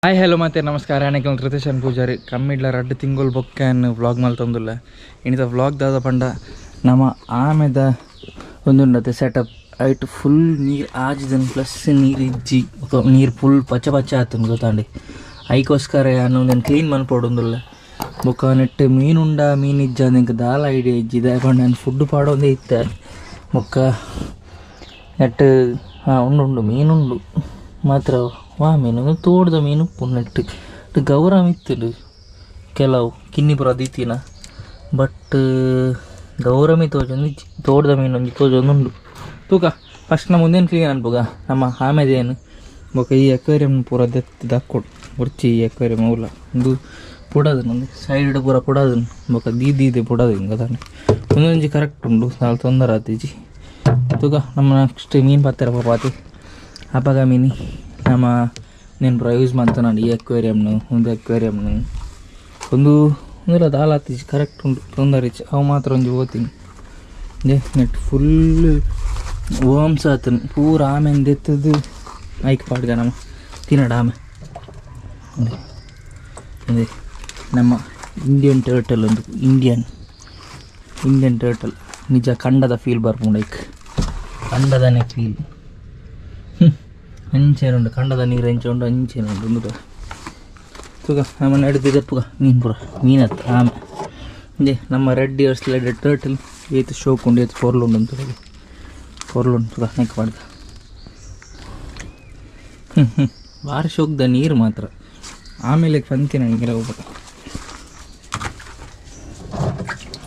hi hello ಮತ್ತೆ ನಮಸ್ಕಾರ ಆನೆಕಲ್ ತ್ರಿತೇಶ್ ಪೂಜಾರಿ ಕಮ್ಮಿಡ್ಲ 2 ತಿಂಗಳು ಬೊಕ್ಕನ್ ವ್ಲಾಗ್ ಮಲ್ತೊಂದುಲ್ಲ ಇನಿದ ವ್ಲಾಗ್ ದಾದ ಪಂಡ ನಮ್ಮ ಆಮೆದ ಒಂದುಂಡತೆ ಸೆಟಪ್ ಐಟ್ ಫುಲ್ ನೀರು ಆಜಿದನ್ ಪ್ಲಸ್ ನೀರು ಇಜ್ಜಿ ನೀರು ಫುಲ್ ಪಚ್ಚ ಪಚ್ಚ ಆತನು ಗೊತ್ತಾಂಡಿ ಐಕೋಸ್ಕರ ಅನ್ನೊಂದನ್ನು ಕ್ಲೀನ್ ಮನ್ಪೊಡೊಂದುಲ್ಲ ಬೊಕ್ಕ ನೆಟ್ಟು ಮೀನುಂಡ ಮೀನು ಇಜ್ಜ ನಿಂಗೆ ದಾಲ ಐಡಿಯಾ ಇಜ್ಜಿದೆ ಪಂಡ ನಾನು ಫುಡ್ ಪಾಡೋದೇ ಇತ್ತೆ ಬೊಕ್ಕ ನೆಟ್ಟು ಉಂಡು ಮೀನುಂಡು ಮಾತ್ರ ವಾ ಮೀನು ತೋಡ್ದ ಮೀನು ಪುಣ್ಣೆಟ್ಟು ಗೌರವ ಇತ್ತು ಕೆಲವು ಕಿನ್ನಿ ಪುರ ದೀತಿನ ಬಟ್ ಗೌರಮಿ ತೋಜೊಂದು ತೋಡ್ದ ಮೀನು ಒಂಜಿ ತೋಜೊಂದುಂಡು ತೂಕ ಫಸ್ಟ್ ನಮ್ಮ ಮುಂದೇನು ಕ್ಲೀನ್ ಅನ್ಬೋಗ ನಮ್ಮ ಆಮೆದೇನು ಬೊಕ ಈ ಅಕ್ವೇರಿಯಂ ಪೂರ ದಕ್ಕೊಡು ಉರ್ಚಿ ಈ ಅಕ್ವೇರಿಯಂ ಅವಲ್ಲ ಒಂದು ಪುಡದನು ಒಂದು ಸೈಡ್ ಪೂರ ಪುಡದನು ಬೊಕ ದೀದಿ ಪುಡದು ಹಿಂಗೆ ಅದಾನೆ ಒಂದೊಂಜಿ ಕರೆಕ್ಟ್ ಉಂಡು ನಾಲ್ ತೊಂದರೆ ಆತೀಜಿ ತೂಕ ನಮ್ಮ ನೆಕ್ಸ್ಟ್ ಮೀನು ಪತ್ತರ ಪಾತಿ ಅಪಗ ಮೀನಿ ನಮ್ಮ నేను యూజ్ ಮಾಡ್ತಾನೆ ಈ ಅಕ್ವೇರಿಯಂನು ಒಂದು ಅಕ್ವೇರಿಯಂನು ಒಂದು ಅಂದ್ರೆ ದಾಲ್ ಆತೀಜಿ ಕರೆಕ್ಟ್ ಉಂಟು ತೊಂದರೆ ಅವು ಮಾತ್ರ ಒಂದು ಓದ್ತೀನಿ ನೆಟ್ ಫುಲ್ ವರ್ಮ್ಸ್ ಆತನು ಪೂರ ಆಮೆಂದು ಎತ್ತದು ಐಕ್ ಪಾಡ್ಗ ನಮ್ಮ ತಿನ್ನಡ ಆಮೆ ಅದೇ ನಮ್ಮ ಇಂಡಿಯನ್ ಟರ್ಟಲ್ ಒಂದು ಇಂಡಿಯನ್ ಟರ್ಟಲ್ ನಿಜ ಕಂಡದ ಫೀಲ್ ಬರ್ಬೋದು ಐಕ್ ಕಂಡದನೇ ಫೀಲ್ ಅಂಚೇನುಂಡು ಕಂಡದ ನೀರು ಹೆಂಚೆ ಉಂಡು ಅಂಚೇನುಂಡು ಒಂದು ತೂಗ ನಮ್ಮ ನಡೆದು ದಪ್ಪುಗ ಮೀನು ಪುರ ಮೀನತ್ತ ಆಮೆ ಇದೇ ನಮ್ಮ ರೆಡ್ ಇಯರ್ಸ್ ಲೆಡ್ ಟರ್ಟಲ್ ಏತು ಶೋಕುಂಡು ಏತು ಪೊರ್ಲುಂಡು ಅಂತ ಹೇಳಿ ಪೊರ್ಲುಂಡು ತೂಗ ನೆಕ್ ಮಾಡ್ದ ಭಾರಿ ಶೋಕ್ದ ನೀರು ಮಾತ್ರ ಆಮೇಲೆ ಕಂತಿನ ಹಿಂಗೆಲ್ಲ ಹೋಗ್ಬೇಕು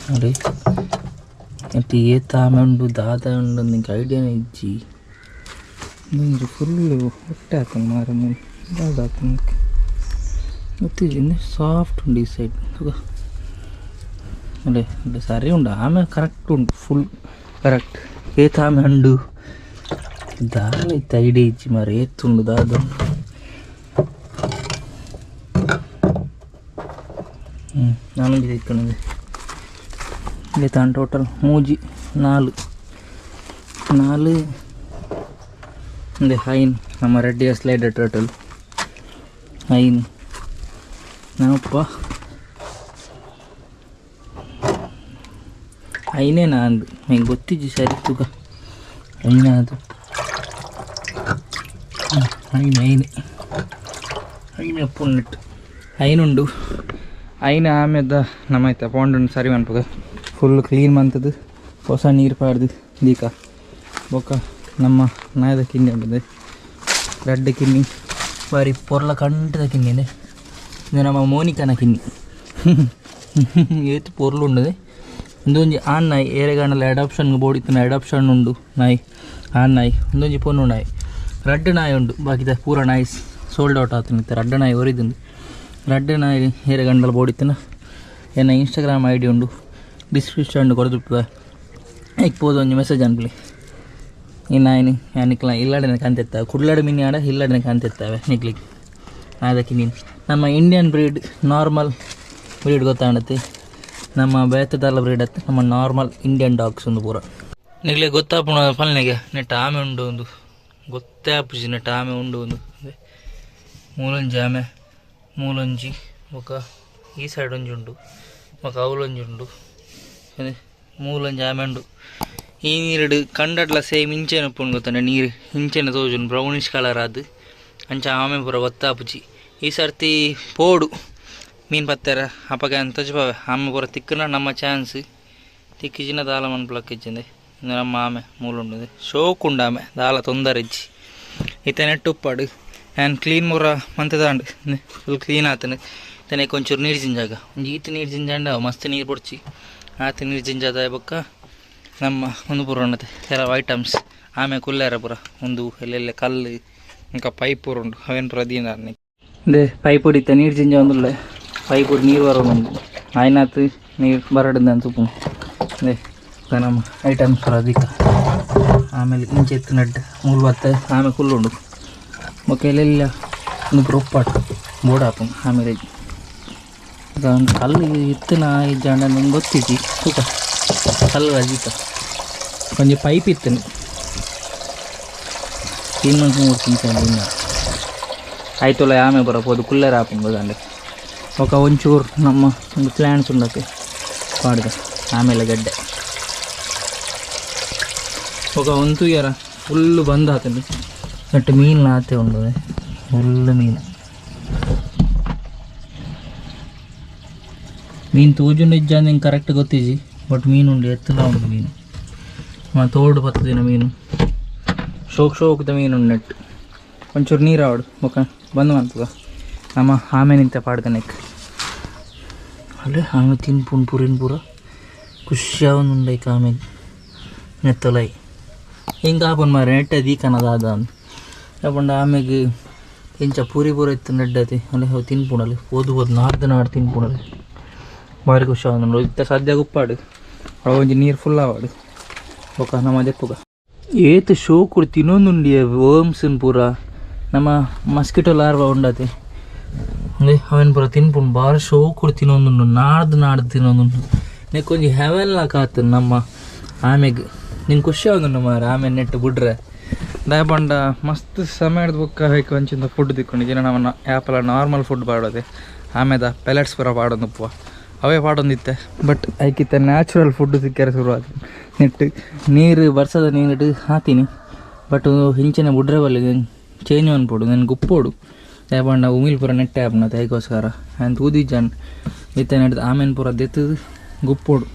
ನೋಡಿ ಮತ್ತು ಏತ ಆಮೆ ಉಂಡು ದಾದ ಉಂಡು ನಿಂಗೆ ಐಡಿಯಾನೇ ಇಜ್ಜಿ ಮುಂಜು ಫುಲ್ಲು ಹೊಟ್ಟೆ ಹಾಕೊಂಡು ಮಾರ ಮೇಲೆ ದಾದ ಹಾಕಿ ಗೊತ್ತಿದ್ದೀನಿ ಸಾಫ್ಟ್ ಉಂಡು ಈ ಸೈಡ್ ಅದೇ ಅದೇ ಸರಿ ಉಂಡು ಆಮೇಲೆ ಕರೆಕ್ಟ್ ಉಂಟು ಫುಲ್ ಕರೆಕ್ಟ್ ಏತ ಆಮೆ ಉಂಡು ದಾಲ ಇತ್ತು ಐಡಿಯಾ ಇಜ್ಜಿ ಮಾರ ಏತುಂಡು ದಾದ ನಾನೊಂದು ಇಟ್ಕೊಂಡಿದ್ದೆ ಇಲ್ಲಿ ತಾನು ಟೋಟಲ್ ಮೂಜಿ ನಾಲು ಹೈನ್ ನಮ್ಮ ರೆಡ್ ಇಯರ್ ಸ್ಲೈಡ್ ಟರ್ಟಲ್ ಹೈನ್ ನಾವಪ್ಪ ಹೈನೇ ನಾನು ಹಿಂಗೆ ಗೊತ್ತಿಜ್ಜಿ ಸರಿ ತುಗ ಹೈನ ಅದು ಹೈನ ಪುಣ್ಣೆಟ್ಟು ಹೈನುಂಡು ಹೈನ ಆಮೇದ ನಮ್ಮೈತ ಪಾಂಡು ಸರಿ ಅನ್ಪಗ ಫುಲ್ ಕ್ಲೀನ್ ಮಂತದ್ದು ಹೊಸ ನೀರು ಪಾಡ್ದು ದೀಕ ಬೊಕ್ಕ ನಮ್ಮ ನಾಯದ ಕಿನ್ನಿ ಉಂಟದೆ ರೆಡ್ ಕಿನ್ನಿ ಬಾರಿ ಪೊರ್ಲ ಕಂಟದ ಕಿನ್ನಿದೆ ಇದು ನಮ್ಮ ಮೋನಿಕನ ಕಿನ್ನಿ ಏತು ಪೊರ್ಲು ಉಂಡದೆ ಒಂದೊಂಜಿ ಆನ್ ನಾಯಿ ಏರೆಗಾಣಲ್ಲ ಅಡಾಪ್ಷನ್ಗೆ ಬೋಡಿತ್ತು ಅಡಾಪ್ಷನ್ ಉಂಡು ನಾಯಿ ಆನ್ ನಾಯಿ ಒಂದೊಂಜಿ ಪೊನ್ನು ನಾಯಿ ರೆಡ್ ನಾಯಿ ಉಂಡು ಬಾಕಿದ ಪೂರ ನಾಯಿ ಸೋಲ್ಡ್ ಔಟ್ ಆತನಿತ್ತು ರೆಡ್ ನಾಯಿ ಹೊರಿದುಂಡು ರೆಡ್ ನಾಯಿ ಏರೆಗಂಡಲ ಬೋಡಿತ್ತನ ಏನ ಇನ್ಸ್ಟಾಗ್ರಾಮ್ ಐ ಡಿ ಉಂಡು ಡಿಸ್ಕ್ರಿಪ್ಷನ್ ಕೊಡ್ದುಪ್ಪ ಇಕ್ಬೋದು ಒಂಜಿ ಮೆಸೇಜ್ ಅನ್ಲಿ ಇನ್ನು ನಿಕ್ಲ ಇಲ್ಲಾಡನೆ ಕಾಂತಿರ್ತಾವೆ ಕುಡ್ಲಾಡ ಮೀನು ಆಡ ಇಲ್ಲಾಡನೆ ಕಾಂತಿರ್ತಾವೆ ನಿಕ್ಲಿಕ್ಕೆ ಅದಕ್ಕೆ ನೀನು ನಮ್ಮ ಇಂಡಿಯನ್ ಬ್ರೀಡ್ ನಾರ್ಮಲ್ ಬ್ರೀಡ್ ಗೊತ್ತಾಗತ್ತೆ ನಮ್ಮ ಬೇತದಲ್ಲ ಬ್ರೀಡ್ ಅತ್ತೆ ನಮ್ಮ ನಾರ್ಮಲ್ ಇಂಡಿಯನ್ ಡಾಗ್ಸ್ ಒಂದು ಪೂರ ನಿಗ್ಲಿಗೆ ಗೊತ್ತಾಪುಣ ಫಲ್ನೆಗೆ ನೆಟ್ ಆಮೆ ಉಂಡು ಒಂದು ಗೊತ್ತೇ ಆಪುಜಿ ನೆಟ್ ಆಮೆ ಉಂಡು ಒಂದು ಮೂಲೊಂಜಿ ಆಮೆ ಮೂಲೊಂಜಿ ఒక ಈ ಸೈಡ್ ಒಂಜಿ ಉಂಡು ఒక ಅವಲೊಂಜಿ ಉಂಡು ಅದೇ ಮೂಲೊಂಜಿ ಆಮೆ ಉಂಡು ಈ ನೀರು ಕಂಡಡ್ಲ ಸೇಮ್ ಇಂಚೆನ ಉಪ್ಪುಂಡು ಗೊತ್ತಾನೆ ನೀರು ಇಂಚೆನ ತೋಜುಂಡು ಬ್ರೌನಿಷ್ ಕಲರ್ ಅದು ಅಂಚ ಆಮೆ ಪೂರ ಗೊತ್ತಾಪುಜಿ ಈ ಸರ್ತಿ ಪೋಡು ಮೀನು ಪತ್ತರ ಅಪಗ ಅಂತ ತಜ್ಪಾವೆ ಆಮೆ ಪೂರ ತಿಕ್ಕನ ನಮ್ಮ ಚಾನ್ಸ್ ತಿಕ್ಕಿಜಿನ ದಾಲ ಮನ್ಪುಲಕ್ಕೆ ಇಚ್ಚಿಂದೆ ನಮ್ಮ ಆಮೆ ಮೂಲುಂಡು ಶೋಕುಂಡು ಆಮೆ ದಾಲ ತೊಂದರೆ ಇಜ್ಜಿ ಈತ ನೆಟ್ಟು ಉಪ್ಪಾಡು ನಾನು ಕ್ಲೀನ್ ಮೂರ ಮಂತದಾಂಡು ಫುಲ್ ಕ್ಲೀನ್ ಆತನು ತನಕ ಒಂಚೂರು ನೀರು ಜಿಂಜಾಗ ಒಂದು ಈತ ನೀರು ಜಿಂಜಾಂಡ ಮಸ್ತ್ ನೀರು ಪೊಡ್ಚಿ ಆತ ನೀರು ಜಿಂಜಾದ ಬೊಕ್ಕ ನಮ್ಮ ಒಂದು ಪೂರ ಉಂಡತೆ ಕೆಲವು ಐಟಮ್ಸ್ ಆಮೆ ಕುಲ್ಲೇರ ಪೂರ ಒಂದು ಎಲ್ಲೆಲ್ಲ ಕಲ್ಲು ಇಂಕ ಪೈಪ್ ಪೂರ ಉಂಡು ಅವೇನು ಪೂರ ದೀನ ಅದೇ ಪೈಪ್ ಹೊಡಿತ ನೀರು ಜಿಂಜ ಒಂದುಳ್ಳೆ ಪೈಪ್ ಹೊಡಿ ನೀರು ಬರೋದು ಆಯ್ನಾತು ನೀರು ಬರಡಿಂದ ಅಂತ ಉಪ್ಪು ಅದೇ ನಮ್ಮ ಐಟಮ್ಸ್ ಪೂರ ಅದಕ್ಕೆ ಆಮೇಲೆ ಇಂಚೆ ಎತ್ತು ನಡ್ಡು ಮೂರು ಬತ್ತ ಆಮೆ ಕುಲ್ಲುಂಡು ಬೊಕ್ಕ ಎಲ್ಲೆಲ್ಲ ಒಂದು ಪೂರ ಉಪ್ಪಾಟು ಬೋರ್ಡ್ ಹಾಕು ಆಮೇಲೆ ಒಂದು ಕಲ್ಲು ಇತ್ತು ನಾ ಜಾಂಡ ನಂಗೆ ಗೊತ್ತಿದ್ದಿ ತೂಕ ಕಲ್ಲು ಅಜಿತ ಕೊಂಚ ಪೈಪ್ ಇತ್ತು ಕ್ಲೀನ್ ಮಾಡ್ಕೊಂಡು ಆಯ್ತಲ್ಲ ಆಮೇಲೆ ಬರಬಹುದು ಕುಲ್ಲರ್ ಹಾಕೊಂಬೋದು ಅಂದರೆ ఒక ಒಂಚೂರು ನಮ್ಮ ಒಂದು ಪ್ಲ್ಯಾನ್ಸ್ ఉండಕ್ಕೆ ಮಾಡಿದೆ ಆಮೇಲೆ ಗಡ್ಡೆ ఒక ಒಂತು ಯಾರ ಫುಲ್ಲು ಬಂದು ಹಾಕಲಿ ಬಟ್ ಮೀನು ಆತೆ ಉಂಡದೆ ಫುಲ್ಲು ಮೀನು ತೂಜುಂಡು ಇಜ್ಜ ನಿಂಗೆ ಕರೆಕ್ಟ್ ಗೊತ್ತಿಜಿ ಬಟ್ ಮೀನು ಉಂಡು ಎತ್ತಲ ಉಂಡು ಮೀನು ತೋಡು ಬತ್ತದಿನ ಮೀನು ಶೋಕ್ದ ಮೀನು ಉಂಡು ನೆಟ್ಟು ಒಂಚೂರು ನೀರು ಆವಡು ಬೊಕ ಬಂದು ಮಾಡ್ತದ ನಮ್ಮ ಆಮೆ ನಿಂತೆ ಪಾಡ್ದನೆಕ್ ಅಲ್ಲೇ ಆಮೆ ತಿನ್ಪುನ್ ಪೂರಿನ ಪೂರ ಖುಷಿಯಾಗೊಂದುಂಡೈಕ ಆಮೆಗೆ ನೆತ್ತಲೈ ಹಿಂಗೆ ಹಾಪನ್ ಮಾರೆ ನೆಟ್ಟೆ ದೀಕನದಾದ ಅಂತ ಯಾಪಂಡ ಆಮೆಗೆ ಇಂಚ ಪೂರಿ ಪೂರ ಇತ್ತು ನೆಡ್ಡತಿ ಅಲ್ಲೇ ಅವು ತಿನ್ಪುಣಲ್ಲಿ ಓದು ನಾಡ್ದು ತಿನ್ಪುಣಲ್ಲಿ ಭಾರಿ ಖುಷಿ ಆಗ ಇತ್ತ ಸದ್ಯ ಉಪ್ಪಾಡು ಅವ ಒಂಜಿ ನೀರು ಫುಲ್ ಆವಾಡು ಬೊಕ ನಮ್ಮ ದೆಪ್ಪುಗ ಏತ್ ಶೋಕುಡು ತಿನ್ನೊಂದುಂಡಿಯ ವರ್ಮ್ಸನ್ ಪೂರ ನಮ್ಮ ಮಸ್ಕಿಟೋ ಲಾರ್ವಾ ಉಂಡತಿ ಅದೇ ಅವನ್ ಪೂರ ತಿನ್ಪುಂಡು ಭಾಳ ಶೋಕುಡು ತಿನ್ನೊಂದುಂಡು ನಾಡ್ದು ತಿನ್ನೊಂದುಂಡು ನೆಕ್ಕೊಂಜಿ ಹೆವೆಲ್ಲ ಕಾತು ನಮ್ಮ ಆಮೆಗೆ ನಿಂಗೆ ಖುಷಿ ಆಗುಂಡು ಮಾರ ಆಮೆ ನೆಟ್ಟು ಬಿಡ್ರೆ ದಯಪಂಡ ಮಸ್ತ್ ಸಮಯದ ಬುಕ್ಕ ಹೇಗೆ ಒಂಚಿಂದ ಫುಡ್ ತಿಕ್ಕೊಂಡು ಜನ ನಮ್ಮ ಆ್ಯಪಲ್ಲ ನಾರ್ಮಲ್ ಫುಡ್ ಪಾಡೋದೆ ಆಮೇದ ಪೆಲೆಟ್ಸ್ ಪೂರ ಪಾಡೋದಪ್ಪ ಅವೇ ಪಾಡೊಂದಿತ್ತೆ ಬಟ್ ಐಕಿತ್ತ ನ್ಯಾಚುರಲ್ ಫುಡ್ ಸಿಕ್ಕಾರೆ ಶುರುವಾದ ನೆಟ್ಟು ನೀರು ಬರ್ಸದ ನೀರಿಟ್ಟು ಹಾತೀನಿ ಬಟ್ ಹಿಂಚೆನೆ ಬುಡ್ರೆ ಬಲ್ಲಿಗೆ ಚೇಂಜ್ ಅನ್ಪೋಡು ನನಗೆ ಉಪ್ಪೋಡು ದಯಪಂಡ ಉಮಿಲ್ ಪೂರ ನೆಟ್ಟೆ ಆಪ್ನ ಅದಕ್ಕೋಸ್ಕರ ಅಂತ ಊದಿಜ್ಜನ್ ಇತ್ತ ನೆಡ್ದು ಆಮೇಲೆ ಪೂರ ದೆತ್ತದು ಗುಪ್ಪೋಡು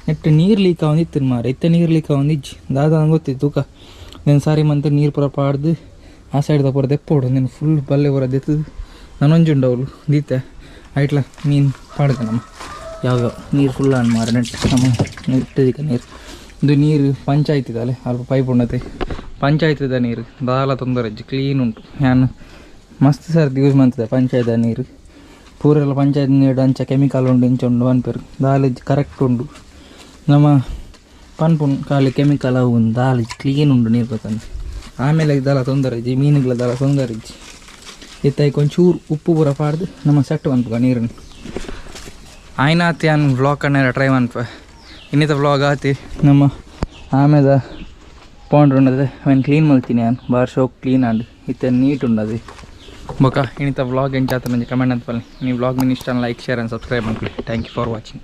ನೆಟ್ಟು ನೀರು ಲೀಕ್ ಆವಂದಿತ್ತು ಮಾರ ಇತ್ತ ನೀರು ಲೀಕ್ ಆವಂದಿಜ್ಜಿ ದಾದ ನಂಗೆ ಗೊತ್ತಿತ್ತು ತೂಕ నేను సారి మంత నీరు ಪೂರ ಪಾಡ್ದು ಆ ಸೈಡ್ದ ಪೂರ ದೆಪ್ಪೋಡು నేను ಫುಲ್ ಬಲ್ಲೆ ಪೂರ ದೆತ್ತದು ನನೊಂಜುಂಡವಳು ದೀತೆ ಐಟ್ಲ ಮೀನು ಪಾಡ್ದೆ ನಮ್ಮ ಯಾವ ನೀರು ಫುಲ್ ಆನ್ ಮಾರ ನೆಟ್ಟು ನಮ್ಮ ನೆಟ್ಟದಿಕ್ಕ ನೀರು ಇದು ನೀರು ಪಂಚಾಯತಿದಲ್ಲೇ ಅಲ್ಪ ಪೈಪ್ ಉಂಡತೆ ಪಂಚಾಯತಿದ ನೀರು ದಾಲ ತೊಂದರೆ ಕ್ಲೀನ್ ಉಂಟು ನಾನು ಮಸ್ತ್ ಸರ್ತಿ ಯೂಸ್ ಮಾಡ್ತಿದ್ದೆ ಪಂಚಾಯತ ನೀರು ಪೂರೆಲ್ಲ ಪಂಚಾಯತ್ ನೀರು ಅಂಚ ಕೆಮಿಕಲ್ ಉಂಡು ಇಂಚ ಉಂಡು ಅನ್ಪೇರು ದಾಲ ಕರೆಕ್ಟ್ ಉಂಡು ನಮ್ಮ ಪನ್ಪುನ್ ಖಾಲಿ ಕೆಮಿಕಲ್ ಅವು ದಾಲ್ ಕ್ಲೀನ್ ಉಂಡು ನೀರು ಗೊತ್ತಂದು ಆಮೇಲೆ ದಾಲ ತೊಂದರೆ ಇಜ್ಜಿ ಮೀನುಗಳ ದಾಲ ತೊಂದರೆ ಇಜ್ಜಿ ಇತ್ತಾಯ್ಕೆ ಒಂಚೂರು ಉಪ್ಪು ಪೂರ ಪಾಡ್ದು ನಮ್ಮ ಸೆಟ್ ಅನ್ಪುಗ ನೀರನ್ನು ಆಯ್ನಾತಿ ಅನ್ ವ್ಲಾಗ್ ಕಣ್ಣೆಲ್ಲ ಟ್ರೈ ಅನ್ಪ ಇನ್ನಿತ ವ್ಲಾಗ್ ಆತಿ ನಮ್ಮ ಆಮೇದ ಪಾಂಡ್ ಉಂಡದೆ ಅವನು ಕ್ಲೀನ್ ಮಾಡ್ತೀನಿ ನಾನು ಬಾರ್ ಶೋಕ್ ಕ್ಲೀನ್ ಆಂಡು ಇತ್ತ ನೀಟ್ ಉಂಡದು ಬೊಕ ಇನ್ನಿತ ವ್ಲಾಗ್ ಎಂಚಾತ ನಂಗೆ ಕಮೆಂಟ್ ಅಂತ ಬನ್ನಿ ನೀವು ವ್ಲಾಗ್ ನಿನ್ನ ಇಷ್ಟ ಲೈಕ್ ಶೇರ್ ಆ್ಯಂಡ್ ಸಬ್ಸ್ಕ್ರೈಬ್ ಅನ್ಕೊಳ್ಳಿ ಥ್ಯಾಂಕ್ ಯು ಫಾರ್ ವಾಚಿಂಗ್